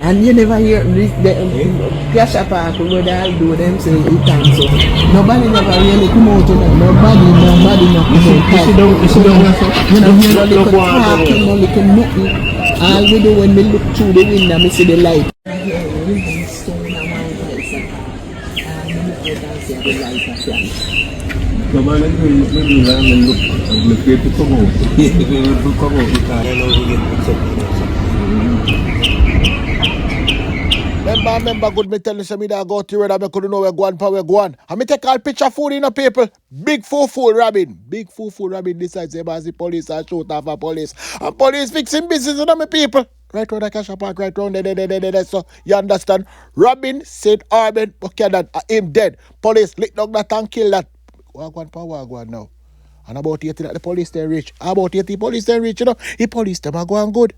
And you never hear the cash park where they all do them say it and so. Nobody never really come out, you know. Nobody not come out. You know, hear no little talking, no little nothing. All we do when we look through the window, we see the light. Remember, good me tell you, me that go to where I couldn't know where go on. And me take all picture food in the people. Big full Robin. Big full Robin decides to the police and shoot off a police. And police fixing business on me people. Right round the cash park, right round there. So, you understand? Robin said Arben, okay, that him dead. Police lick down that and kill that. Wagwan now. And about 80 that the police they reach. About 80 police they reach, you know. The police them are going good.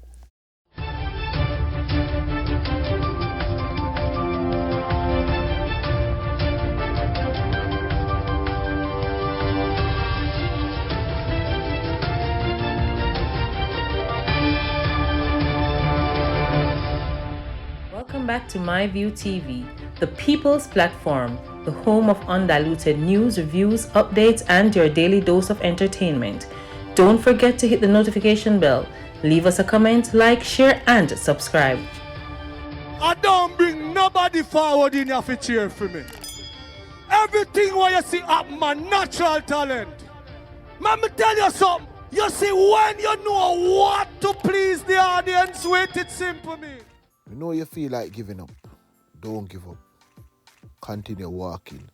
Welcome back to MyView TV, the people's platform, the home of undiluted news, reviews, updates, and your daily dose of entertainment. Don't forget to hit the notification bell, leave us a comment, like, share, and subscribe. I don't bring nobody forward in your cheer for me. Everything what you see happen, my natural talent. Let me tell you something. You see, when you know what to please the audience with, it's simple me. You know you feel like giving up. Don't give up. Continue walking.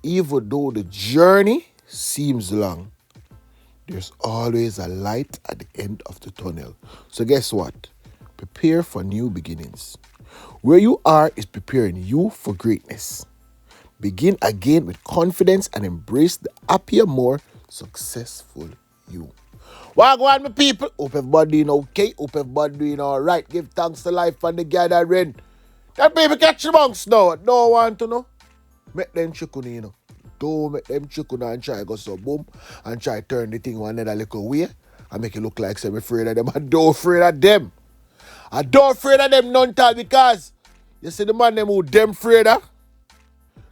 Even though the journey seems long, there's always a light at the end of the tunnel. So guess what? Prepare for new beginnings. Where you are is preparing you for greatness. Begin again with confidence and embrace the happier, more successful you. Wagwan, my people. Hope everybody doing okay. Hope everybody doing all right. Give thanks to life and the gathering. That baby catch the bunks now. Don't want to know. Make them chicken, you know. Don't make them chicken and try go so boom and try turn the thing one another little way and make it look like I'm afraid of them. I don't afraid of them. I don't afraid of them none time because you see the man them who them afraid of.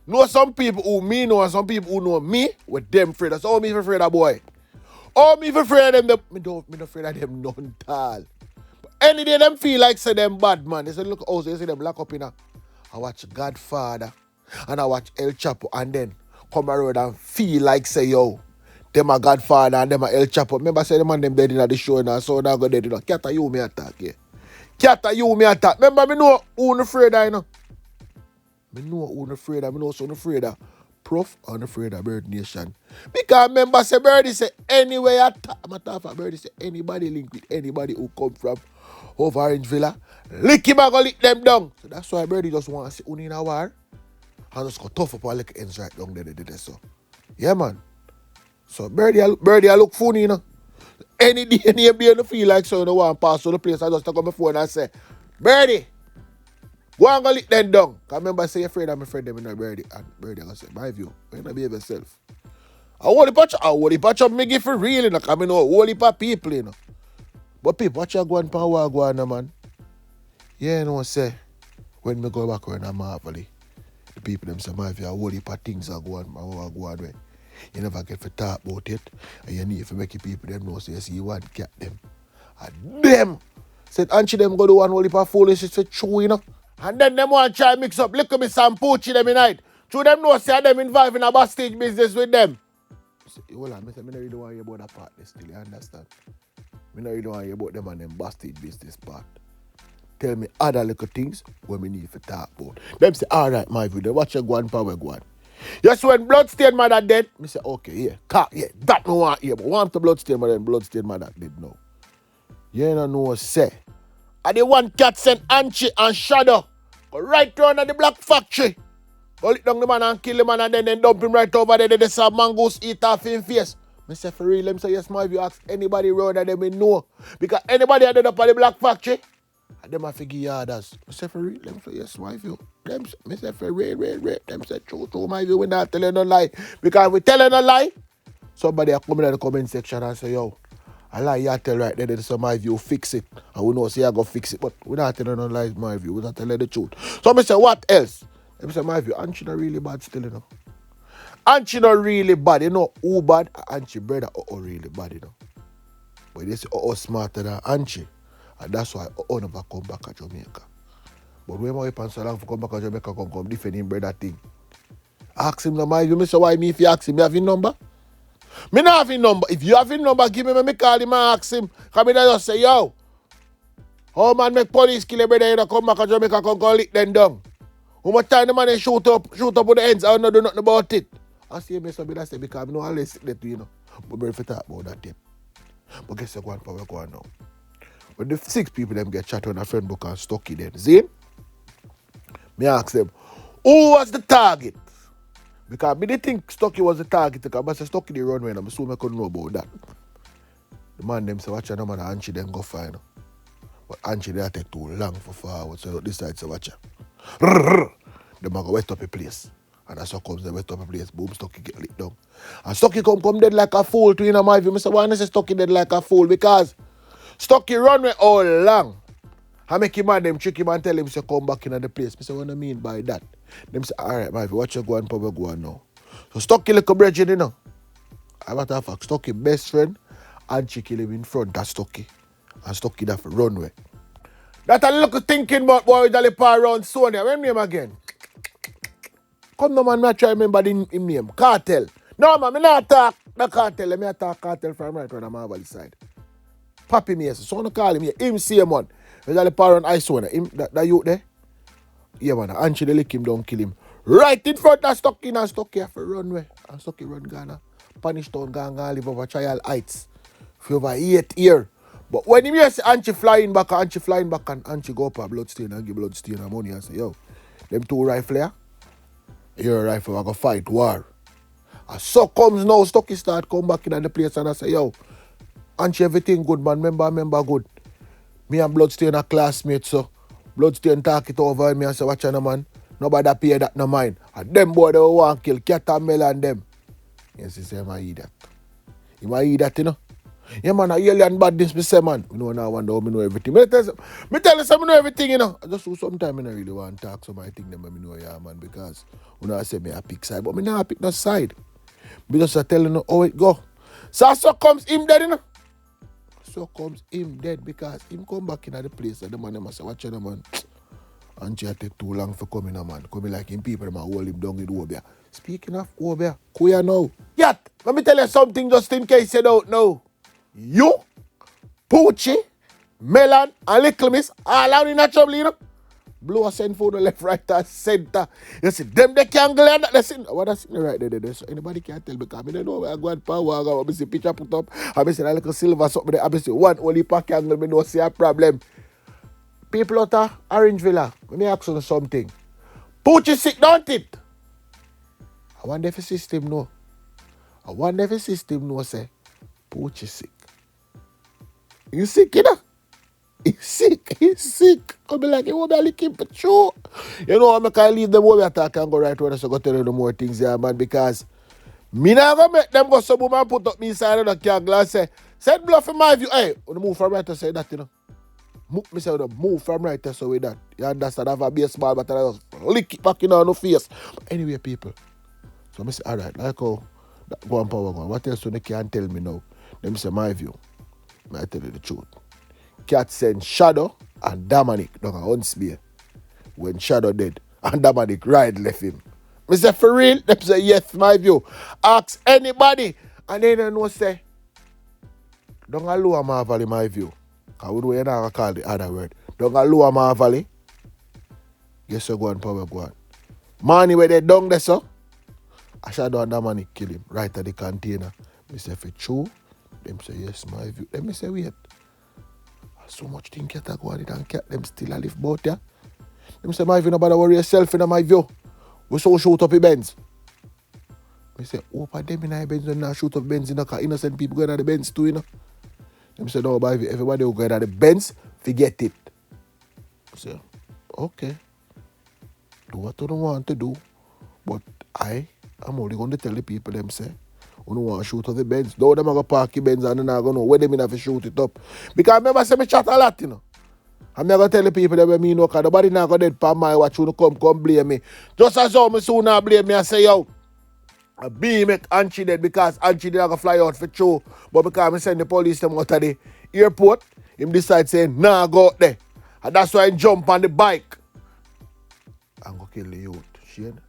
Know some people who me know and some people who know me with them afraid of. So me afraid of boy. Oh, me afraid of them. Me don't afraid of them none tall. But any day them feel like say them bad man. They say look also you see them lock up in a. I watch Godfather and I watch El Chapo and then come around and feel like say yo, them a Godfather and them a El Chapo. Remember say the man them dead in the show now, so now go dead, you know. Cat you me attack, yeah. Cat you me attack. Remember me know who afraid of, you know. Me know who afraid of, me know so afraid of. Prof unafraid of Bird Nation. Because remember say Birdie say anywhere attack. I'm talking about Birdie say anybody link with anybody who come from over Orange Villa, lick him and go lick them down. So that's why Birdie just want to see Uni in a war and just go tough up our little ends right down there. So yeah man. So Birdie I look funny, you know. Any day you feel like so you don't want to pass to the place, I just take on my phone and say, Birdie, go and go lick them down. Because remember, say you're afraid of my friend, them in a Birdie. And Birdie, I say, my view, you're not behave yourself. I want to patch up me give for real, you know. Because I know a whole heap of people, you know. But people, watch you go and power go on, man. Yeah, you know, say, when me go back around a Maverley, the people them say, my view, a whole heap of things are going on way. You never get to talk about it. And you need to make your people them know, so you see you want to get them. And them, said, Anchi them go do one whole heap of foolishness, say, true, you know. And then them want to try mix up. Look at me some poochie them in night. Through them know say them involved in a backstage business with them. So, hold on, I don't really want to hear about that part still, you understand? I don't really want to hear about them and them backstage business part. Tell me other little things where we need to talk about. Them say, alright, my view, then watch you go on, power go on. Just when Bloodstain mother dead, me say, okay, yeah, that me want to hear. But want the Bloodstain mother and Bloodstain mother dead now. You don't know say. And the one cat sent Anchi and Shadow. Go right round at the Black Factory. Go lick down the man and kill the man and then dump him right over there. They say mangoes eat off him face. I say for real, them say yes, my if you ask anybody around that they know. Because anybody that did up at the Black Factory, and them have to give orders. I say for real, them say yes, my view. Them say for real. Them say true, my view. We're not telling no lie. Because if we telling a lie, somebody will come in the comment section and say, yo, I lie you tell right there, then so my view fix it. I will not say I go fix it, but we not telling no lies, my view. We not telling the truth. So I say, what else? I say, my view, and she not really bad still, you know. And she not really bad, you know. Who bad? And she brother, really bad, you know. But they say, smarter than Anchi. And that's why never come back to Jamaica. But when my pants so long for come back to Jamaica, come defend him brother thing. Ask him, no, my view, say, why me if you ask him, you have his number? Me not have his number. If you have his number, give me call him and ask him. Because me just say, yo, how man make police kill a brother, you know, come back to Jamaica, come lick them down. How much time the man shoot up with the ends, I don't do nothing about it. I see me so I say, because I know I'll sit there, you know. But we have talk about that thing. But guess what, go on now. When the 6 people them get chat on a friend book and Stocky then, see? Me ask them, who was the target? Because me didn't think Stocky was the target, because I said Stocky the runway, and I assume I couldn't know about that. The man them say, watch out, no man, Anchi then go find. But Anchi they take too long for forward, so this side say, watch out. They might go wet up a place. And that's how comes the wet up a place, boom, Stocky get licked down. And Stocky come dead like a fool to my view. I say, why not say Stocky dead like a fool? Because Stocky run me all long. I make him and them trick him and tell him to come back in the place. I say, what do I mean by that? Them say, all right, my view, watch you go and probably go on now. So Stocky like a bridge, you know. I matter of fact, Stocky best friend, and she kill him in front of Stocky. And Stocky that for runway. That a little thinking about boy with the par around Sonia. When name again? Come no man, I try remember the name. Cartel. No man, I not talk the cartel. Let me talk cartel from right on the Maverley side. Papi me, so I call him here. Him same one. With the par around Sonia. Him that youth there? Yeah man, Anchi they lick him down, kill him. Right in front of Stocky and Stocky have to run away. And Stocky run Ghana. Punish town Ghana live over Trial Heights. For over 8 years. But when he hears Anchi flying back and Anchi go up a bloodstain and give bloodstain and money and say, yo, them 2 rifle here, your rifle I go fight war. And so comes now, Stocky start come back in the place and I say, yo, Anchi everything good man, remember good. Me and bloodstain are classmates, so bloodstain talk it over and me and say, watch on man, nobody pay that no mind. And them boy they want kill Cat and Mel and them. Yes, he say, I eat that. He might eat that, you know. Yeah, man, I alien badness, me say, man. You know, now I wonder how I know everything. Me tell you, I know everything, you know. I just sometimes I don't really want to talk, so I think them, I know, yeah, man, because you know, I say me I pick side, but me not pick no side. Because I tell you how it go. So comes him dead, you know. So comes him dead because him come back in the place and the man must say, watch out, man. And she take too long for coming, man. Coming like him people, man, hold him down in Obia. Speaking of Obia, Kuya now. Yet, let me tell you something just in case you don't know. You, Poochie, Melon, and Little Miss, all out in that trouble, you know. Blow a send for the left, right, and center. You see, them they can't glare that. Listen, what I see right there. So anybody can't tell because I don't know where I go and power. I see picture put up. I see a little silver something there. I see one only pack angle. I don't see a problem. People out of Orange Villa, let me ask you something. Poochie sick, don't it? I wonder if the system know. Say, Poochie sick. You sick, you know? He's sick. Come be like, you won't be looking for true. You know, I'm going to leave them over attack and go right where so go tell you the more things there, man, because me not going to make them go some woman put up me inside of the car glass say, said bluff in my view. Hey, when you move from right to say that, you know. Me say, move from right to say with that. You understand? I have a baseball, but I just lick it back in on the face. But anyway, people. So I say, all right, like how go on power go on. What else do they can't tell me now? Them say my view. I tell you the truth. Cat send Shadow and Dominic down at Huntsville when Shadow dead and Dominic ride left him. I say for real? Them say yes, my view. Ask anybody and they don't know say don't go lower Maverley, my view. Because we don't know call the other word. Don't go lower Maverley. Yes, so go on, power go on. Money where they down there, so I Shadow and Dominic kill him right at the container. I say for true. Them say yes, my view. Let me say wait. So much thing get to go on it and get them still a live boat there. Them say my view nobody worry yourself in my view. We so shoot up the Benz. I say, open them in the Benz and now shoot up Benz in the car. Innocent people going to the Benz too, you know. Them say no, my view, everybody will go to the Benz, forget it. I say, okay. Do what you don't want to do. But I am only going to tell the people them say, When you want to shoot up the Benz, though them go park the Benz and then I go know where them in have to shoot it up. Because I remember say me chat a lot, you know. I'm never tell the people that when me know because nobody now go dead for my watch you come blame me. Just as how me soon now blame me and say yo. I be make Anchi dead because Anchi did not go fly out for show. But because I send the police them out of the airport, him decide saying, nah, go out there. And that's why I jump on the bike. And go kill the youth. Shane,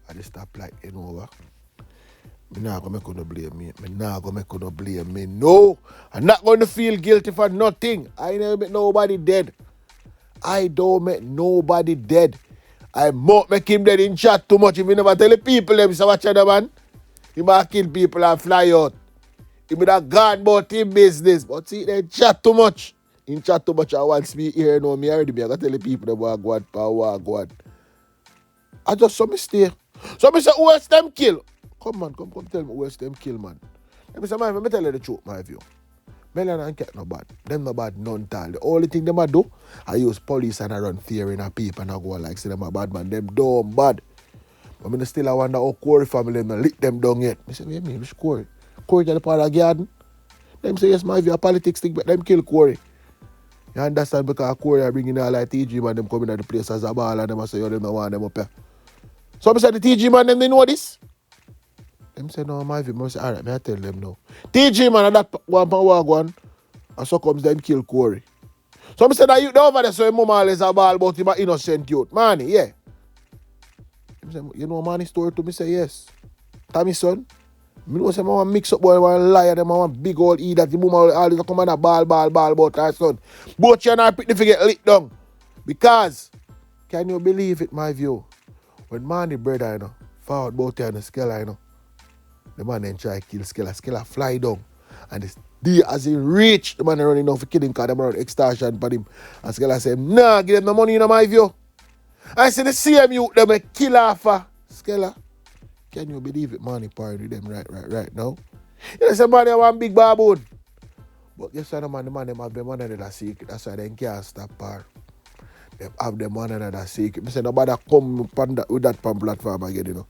I just stop like over. Me not gonna make you blame me. Me not gonna make you blame me. No. I'm not gonna feel guilty for nothing. I never make nobody dead. I don't make nobody dead. I might make him dead in chat too much. If you never tell the people them, so watch the man. He might kill people and fly out. He be that God about him business. But see, they chat too much. In chat too much, I want to speak here. No, me already be. I gotta tell the people them what God, power, God. I just saw me stay. So me say, who else them kill? Come man, come tell me who else them kill, man. Let me say, man, let me tell you the truth, my view. Melon and Cat no bad. Them no bad none tal. The only thing them a do, I use police and I run theory in a paper and I go like say them a bad man. Them dumb bad. But me still I wonder how Corey family them lick them down yet. Me say, what you mean, which Corey? Corey the part of the garden? Them say, yes, my view, a politics thing, but them kill Corey. You understand? Because Corey are bringing all like TG man, them coming at the place as a ball and them I say, yo, them no want them up here. So I say, the TG man, them they know this? Them say, no, my view. I say, all right, I tell them now. TG man, and that one, and so comes them kill Corey. So I say, that you over there, so your mama always a ball about him, an innocent youth. Manny, yeah. He say, you know Manny story to me? Say, yes. Tommy son, me know say, I want mix up boy, one liar, them I want big old E that the mama always come and a ball about her son. Both you and I pretty forget lick down. Because, can you believe it, my view? When Manny brother, you know, forward both you and the Skella, you know, the man then try to kill Skella. Skella fly down. And this day as he reach, the man running down for killing because them around extortion for him. And Skella say, nah, give them the money in my view. I say the same youth, them a kill off for Skella. Can you believe it, Manny party with them right now? You know, somebody have one big baboon. But guess what, the man them have them one another secret. That's why they can't stop par. They have them one another secret. I say nobody come with that platform again, you know.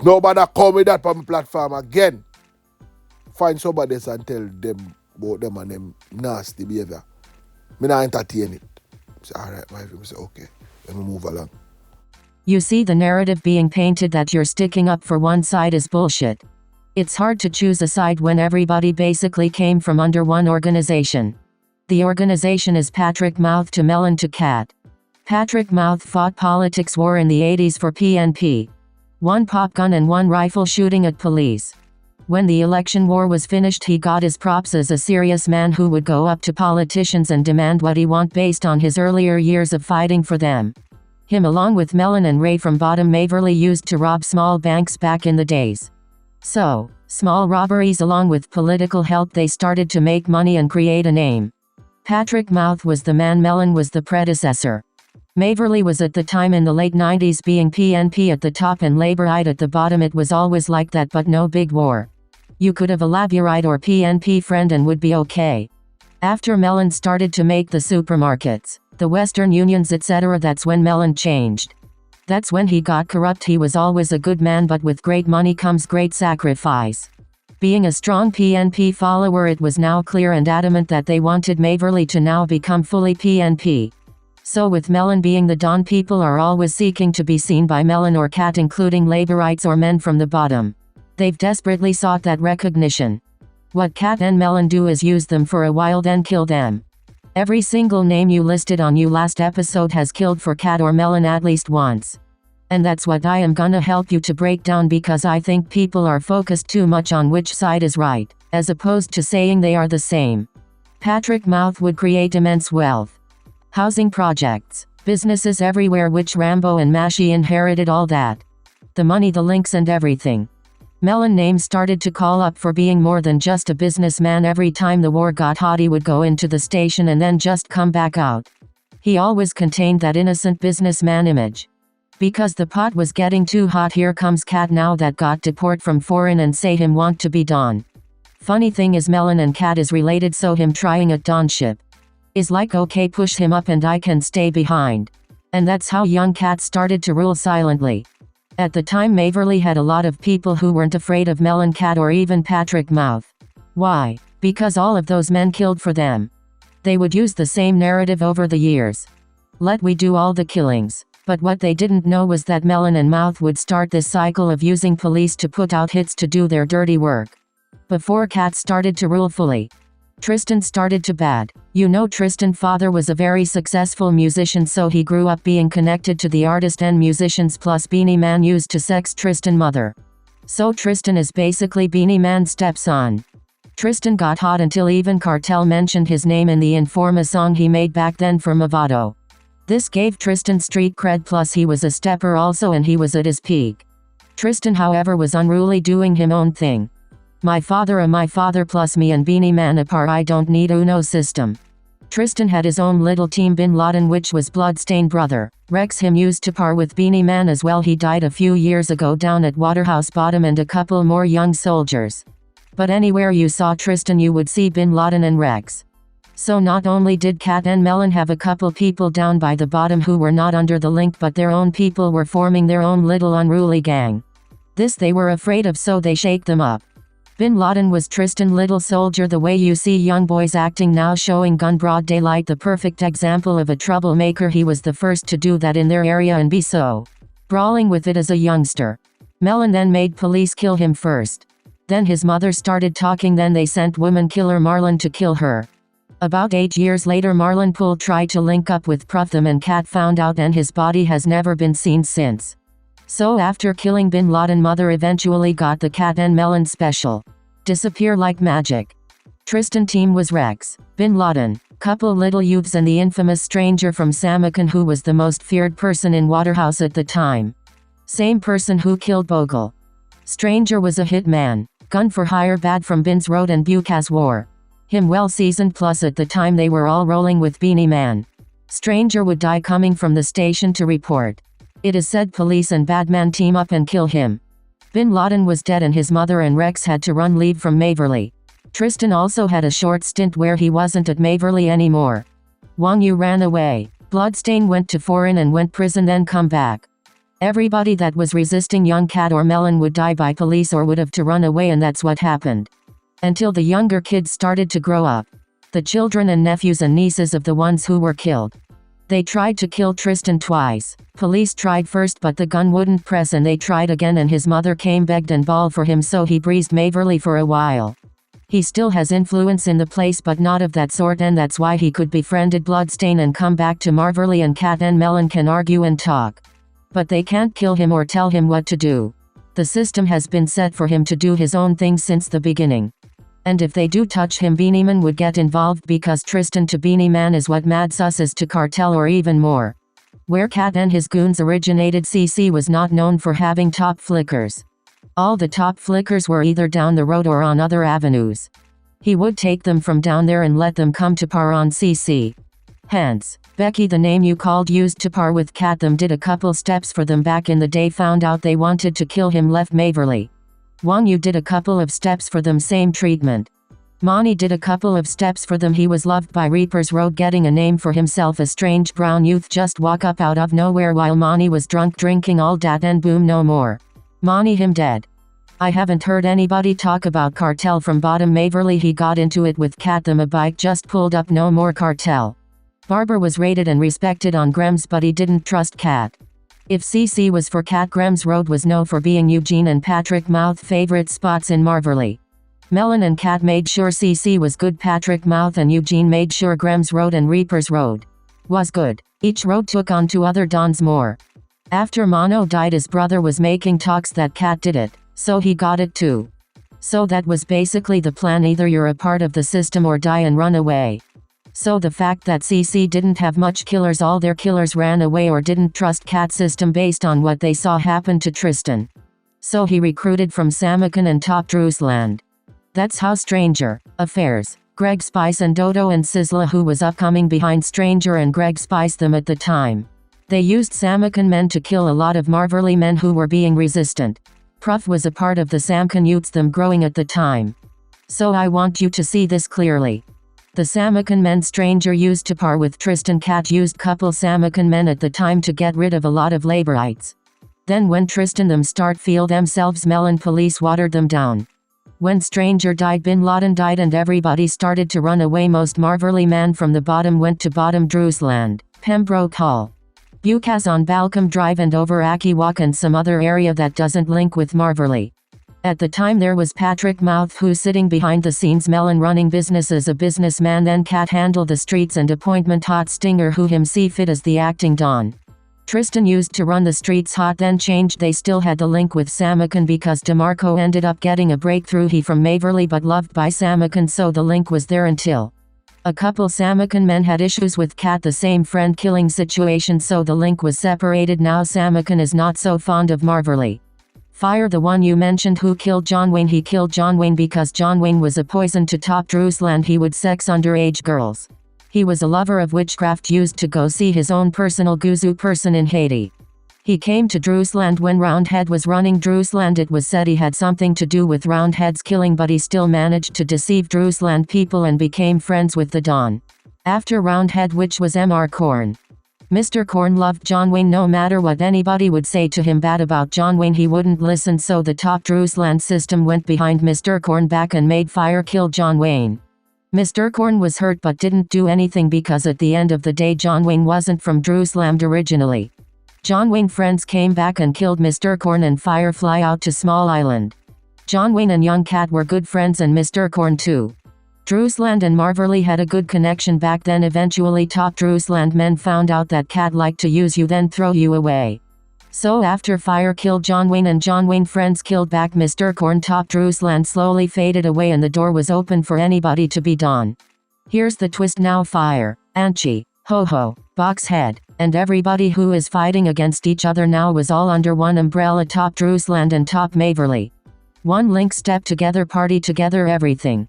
Nobody come with that platform again. Find somebody else and tell them about them and them nasty behavior. Me not entertain it. I say, all right, my friend. I say, okay, let me move along. You see, the narrative being painted that you're sticking up for one side is bullshit. It's hard to choose a side when everybody basically came from under one organization. The organization is Patrick Mouth to Melon to Cat. Patrick Mouth fought politics war in the 80s for PNP. One pop gun and one rifle shooting at police. When the election war was finished, he got his props as a serious man who would go up to politicians and demand what he want based on his earlier years of fighting for them. Him along with Melon and Ray from Bottom Maverley used to rob small banks back in the days. So, small robberies along with political help, they started to make money and create a name. Patrick Mouth was the man, Melon was the predecessor. Maverley was at the time in the late 90s being PNP at the top and Labourite at the bottom. It was always like that, but no big war. You could have a Labourite or PNP friend and would be okay. After Melon started to make the supermarkets, the Western Unions etc., that's when Melon changed. That's when he got corrupt. He was always a good man, but with great money comes great sacrifice. Being a strong PNP follower, it was now clear and adamant that they wanted Maverley to now become fully PNP. So with Melon being the Don, people are always seeking to be seen by Melon or Cat, including Labourites or men from the bottom. They've desperately sought that recognition. What Cat and Melon do is use them for a while then kill them. Every single name you listed on your last episode has killed for Cat or Melon at least once. And that's what I am gonna help you to break down, because I think people are focused too much on which side is right, as opposed to saying they are the same. Patrick Mouth would create immense wealth. Housing projects, businesses everywhere, which Rambo and Mashy inherited all that. The money, the links and everything. Melon name started to call up for being more than just a businessman. Every time the war got hot, he would go into the station and then just come back out. He always contained that innocent businessman image. Because the pot was getting too hot, here comes Cat now that got deport from foreign and say him want to be Don. Funny thing is Melon and Cat is related, so him trying at Donship is like, okay, push him up and I can stay behind. And that's how young Cat started to rule silently. At the time Maverley had a lot of people who weren't afraid of Melon Cat or even Patrick Mouth. Why? Because all of those men killed for them. They would use the same narrative over the years. Let we do all the killings. But what they didn't know was that Melon and Mouth would start this cycle of using police to put out hits to do their dirty work. Before Cat started to rule fully, Tristan started to bad. You know, Tristan's father was a very successful musician, so he grew up being connected to the artist and musicians, plus Beanie Man used to sex Tristan's mother. So Tristan is basically Beanie Man's stepson. Tristan got hot until even Cartel mentioned his name in the Informa song he made back then for Movado. This gave Tristan street cred, plus he was a stepper also and he was at his peak. Tristan however was unruly, doing him own thing. My father plus me and Beanie Man apart, I don't need Uno system. Tristan had his own little team Bin Laden, which was Bloodstained brother. Rex him used to par with Beanie Man as well. He died a few years ago down at Waterhouse Bottom, and a couple more young soldiers. But anywhere you saw Tristan you would see Bin Laden and Rex. So not only did Cat and Melon have a couple people down by the bottom who were not under the link, but their own people were forming their own little unruly gang. This they were afraid of, so they shake them up. Bin Laden was Tristan little soldier, the way you see young boys acting now, showing gun broad daylight, the perfect example of a troublemaker. He was the first to do that in their area and be so brawling with it as a youngster. Melon then made police kill him first. Then his mother started talking, then they sent woman killer Marlon to kill her. About 8 years later Marlon Poole tried to link up with Prutham and Cat found out, and his body has never been seen since. So after killing Bin Laden, mother eventually got the Cat and Melon special. Disappear like magic. Tristan team was Rex, Bin Laden, couple little youths, and the infamous stranger from Samarkand who was the most feared person in Waterhouse at the time. Same person who killed Bogle. Stranger was a hitman, gun for hire, bad from Bin's Road and Bucas War. Him well seasoned, plus at the time they were all rolling with Beanie Man. Stranger would die coming from the station to report. It is said police and Badman team up and kill him. Bin Laden was dead and his mother and Rex had to run leave from Maverley. Tristan also had a short stint where he wasn't at Maverley anymore. Wang Yu ran away. Bloodstain went to foreign and went prison, then come back. Everybody that was resisting young Cat or Melon would die by police or would have to run away, and that's what happened. Until the younger kids started to grow up. The children and nephews and nieces of the ones who were killed. They tried to kill Tristan twice. Police tried first but the gun wouldn't press, and they tried again, and his mother came, begged and bawled for him, so he breezed Maverley for a while. He still has influence in the place but not of that sort, and that's why he could befriended Bloodstain and come back to Maverley, and Cat and Melon can argue and talk. But they can't kill him or tell him what to do. The system has been set for him to do his own thing since the beginning. And if they do touch him, Beanie Man would get involved, because Tristan to Beanie Man is what Mad Sus is to Cartel, or even more. Where Cat and his goons originated, CC was not known for having top flickers. All the top flickers were either down the road or on other avenues. He would take them from down there and let them come to par on CC. Hence, Becky, the name you called, used to par with Cat. Them did a couple steps for them back in the day, found out they wanted to kill him, left Maverley. Wang Yu did a couple of steps for them, same treatment. Mani did a couple of steps for them. He was loved by Reapers Road, getting a name for himself. A strange brown youth just walk up out of nowhere while Mani was drunk drinking all dat, and boom, no more. Mani him dead. I haven't heard anybody talk about Cartel from bottom Maverley. He got into it with Cat them, a bike just pulled up, no more Cartel. Barber was rated and respected on Grems, but he didn't trust Cat. If CC was for Cat, Grems Road was known for being Eugene and Patrick Mouth favorite spots in Maverley. Melon and Cat made sure CC was good. Patrick Mouth and Eugene made sure Grems Road and Reapers Road was good. Each road took on to other dons more. After Mono died, his brother was making talks that Cat did it, so he got it too. So that was basically the plan: either you're a part of the system or die and run away. So the fact that CC didn't have much killers, all their killers ran away or didn't trust Cat system based on what they saw happen to Tristan. So he recruited from Samarkand and top Drusland. That's how Stranger, Affairs, Greg Spice and Dodo and Sizzla, who was upcoming behind Stranger and Greg Spice them at the time. They used Samarkand men to kill a lot of Maverley men who were being resistant. Pruff was a part of the Samkan youths them growing at the time. So I want you to see this clearly. The Samarkand men Stranger used to par with Tristan. Cat used couple Samarkand men at the time to get rid of a lot of laborites. Then when Tristan them start feel themselves melon, police watered them down. When stranger died, Bin Laden died, and everybody started to run away. Most Maverley man from the bottom went to bottom Drewsland, Pembroke Hall, Bucas on Balcombe Drive, and over Akiwak and some other area that doesn't link with Maverley. At the time there was Patrick Mouth who sitting behind the scenes melon running business as a businessman, then Cat handle the streets and appointment Hot Stinger who him see fit as the acting Don. Tristan used to run the streets. Hot then changed. They still had the link with Samakan because DeMarco ended up getting a breakthrough. He from Maverley but loved by Samakan, so the link was there until a couple Samakan men had issues with Cat, the same friend killing situation, so the link was separated. Now Samakan is not so fond of Maverley. Fire the one you mentioned who killed John Wayne. He killed John Wayne because John Wayne was a poison to top Drewsland. He would sex underage girls. He was a lover of witchcraft, used to go see his own personal Guzu person in Haiti. He came to Drewsland when Roundhead was running Drewsland. It was said he had something to do with Roundhead's killing, but he still managed to deceive Drewsland people and became friends with the Don. After Roundhead, which was Mr. Korn. Mr. Korn loved John Wayne. No matter what anybody would say to him bad about John Wayne, he wouldn't listen, so the top Drewsland system went behind Mr. Korn back and made fire kill John Wayne. Mr. Korn was hurt but didn't do anything because at the end of the day John Wayne wasn't from Drewsland originally. John Wayne friends came back and killed Mr. Korn and fire fly out to Small Island. John Wayne and Young Cat were good friends, and Mr. Korn too. Drewsland and Maverley had a good connection back then. Eventually top Drewsland men found out that Cat liked to use you then throw you away. So after fire killed John Wayne and John Wayne friends killed back Mr. Korn, top Drewsland slowly faded away and the door was open for anybody to be Don. Here's the twist now: fire, Anchi, Ho-Ho, Boxhead, and everybody who is fighting against each other now was all under one umbrella, top Drewsland and top Maverley. One link, step together, party together, everything.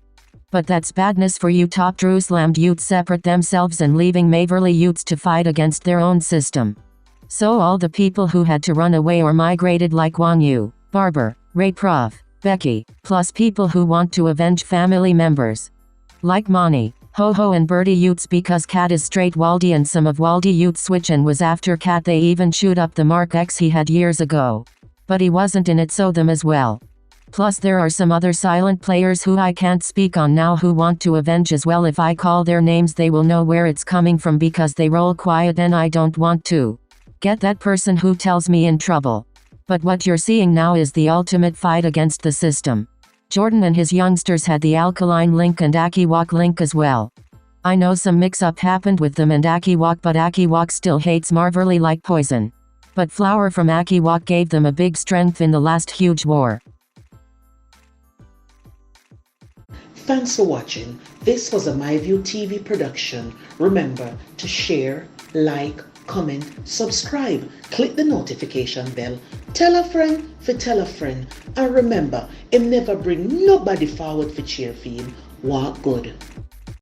But that's badness for you. Top Drewsland youths separate themselves and leaving Maverley youths to fight against their own system. So all the people who had to run away or migrated like Wang Yu, Barber, Ray Prof, Becky, plus people who want to avenge family members. Like Mani, Ho-Ho and Birdie youths, because Cat is straight Waldy and some of Waldy youths switch and was after Cat. They even shoot up the Mark X he had years ago. But he wasn't in it, so them as well. Plus there are some other silent players who I can't speak on now who want to avenge as well. If I call their names they will know where it's coming from because they roll quiet and I don't want to get that person who tells me in trouble. But what you're seeing now is the ultimate fight against the system. Jordan and his youngsters had the Alkaline link and Akiwak link as well. I know some mix-up happened with them and Akiwak, but Akiwak still hates Maverley like poison. But Flower from Akiwak gave them a big strength in the last huge war. Thanks for watching. This was a MyView TV production. Remember to share, like, comment, subscribe, click the notification bell, tell a friend for tell a friend, and remember, it never bring nobody forward for cheer for him. Walk good.